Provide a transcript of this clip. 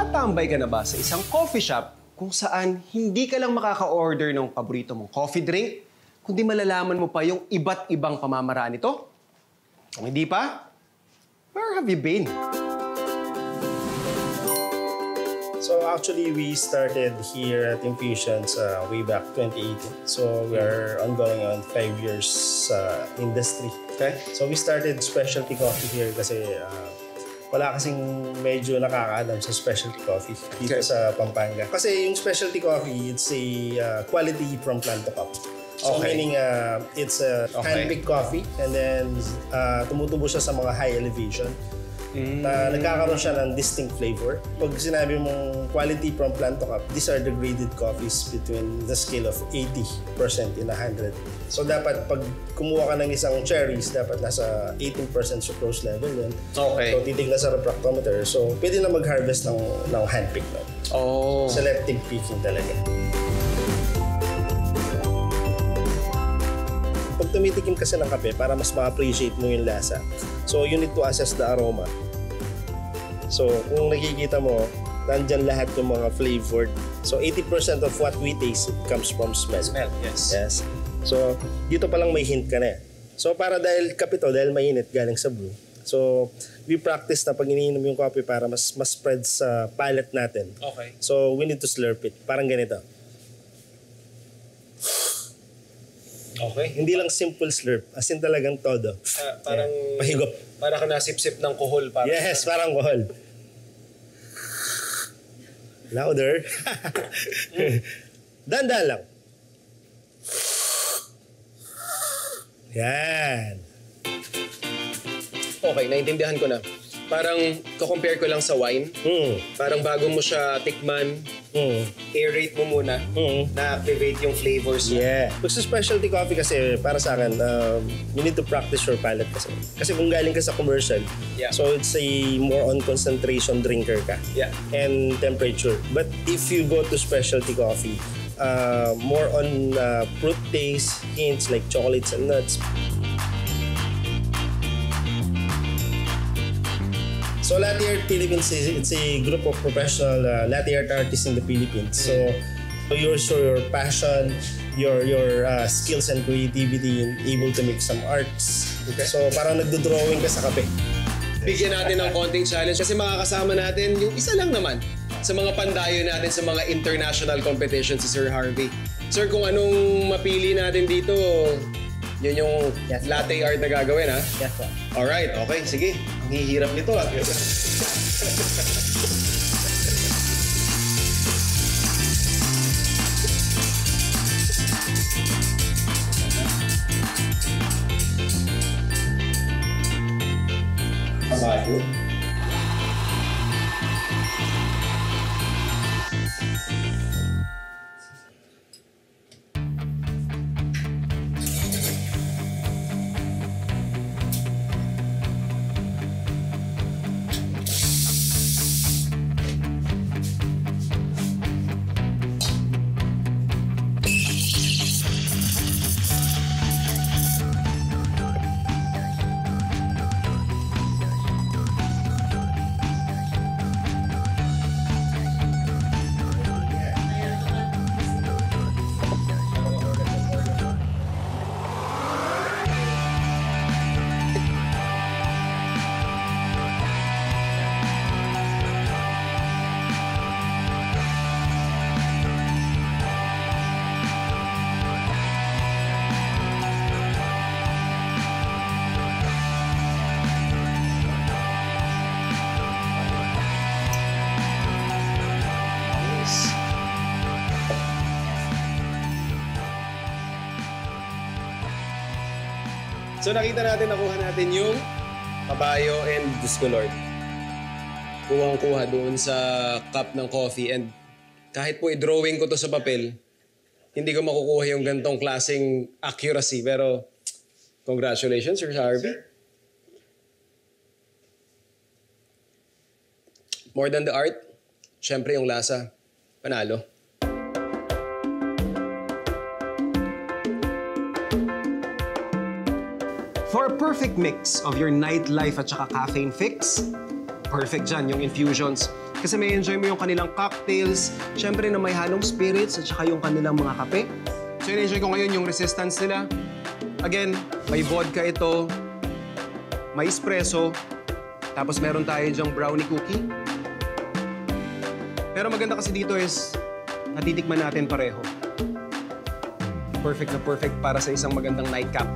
Nagtatambay ka na ba sa isang coffee shop kung saan hindi ka lang makaka-order ng paborito mong coffee drink, kundi malalaman mo pa yung iba't ibang pamamaraan nito? Kung hindi pa, where have you been? So actually, we started here at Infusions way back 2018. So we are ongoing on 5 years industry. Okay. So we started specialty coffee here kasi wala kasing medyo nakakaalam sa specialty coffee dito sa Pampanga. Kasi yung specialty coffee, it's a quality from plant to cup. So meaning it's a hand-picked coffee and then tumutubo siya sa mga high elevation. Nagkakaroon siya ng distinct flavor. Pag sinabi mong quality from plant to cup, these are the graded coffees between the scale of 80% in 100. So dapat pag kumuha ka ng isang cherries, dapat nasa 18% sucrose level yun. Okay. So titignan sa refractometer. So pwede na mag-harvest ng hand-pick. No? Oh. Selective picking talaga. Pag tumitikim kasi ng kape, para mas ma-appreciate mo yung lasa, so you need to assess the aroma. So kung nakikita mo, nandyan lahat yung mga flavored. So 80% of what we taste comes from smell. Smell, yes. Yes. So dito pa lang may hint ka na. So para dahil kape to, dahil mainit galing sa brew. So we practice na pag iniinom yung coffee para mas spread sa palate natin. Okay. So we need to slurp it. Parang ganito. Okay. Hindi lang simple slurp, as in talagang todo. Parang pahigop. Para ka nasip-sip ng kuhol. Yes, parang kuhol. Louder. Dahan-dahan lang. Yan. Okay, naintindihan ko na. Parang compare ko lang sa wine. Parang bago mo siya tikman, aerate mo muna, na-activate yung flavors niya. Yeah. Pag sa specialty coffee kasi, para sa akin, you need to practice your palate kasi. Kasi kung galing ka sa commercial, so it's a more on concentration drinker ka. Yeah. And temperature. But if you go to specialty coffee, more on fruit taste, hints like chocolates and nuts. So Latte Art Philippines, it's a group of professional latte art artists in the Philippines. So you show your passion, your skills and creativity in able to make some arts. Okay. So parang nagdo-drawing ka sa kape. Bigyan natin ng konting challenge kasi makakasama natin yung isa lang naman sa mga pandayo natin sa mga international competitions si Sir Harvey. Sir, kung anong mapili natin dito, yun yung latte art na gagawin, ha? Yes, sir. Alright, okay, sige. Ang hihirap nito, ha? Kabayo. So nakita natin, nakuha natin yung kabayo and Disco Lord. Kuhang-kuha doon sa cup ng coffee and kahit po i-drawing ko to sa papel, hindi ko makukuha yung gantong klaseng accuracy. Pero congratulations, Sir Harvey. More than the art, syempre yung lasa, panalo. For a perfect mix of your nightlife at saka caffeine fix, perfect dyan yung Infusions Kasi may enjoy mo yung kanilang cocktails, syempre na may halong spirits at saka yung kanilang mga kape. So in-enjoy ko ngayon yung resistance nila. Again, may vodka ito, may espresso, tapos meron tayo dyang brownie cookie. Pero maganda kasi dito is natitikman natin pareho. Perfect na perfect para sa isang magandang nightcap.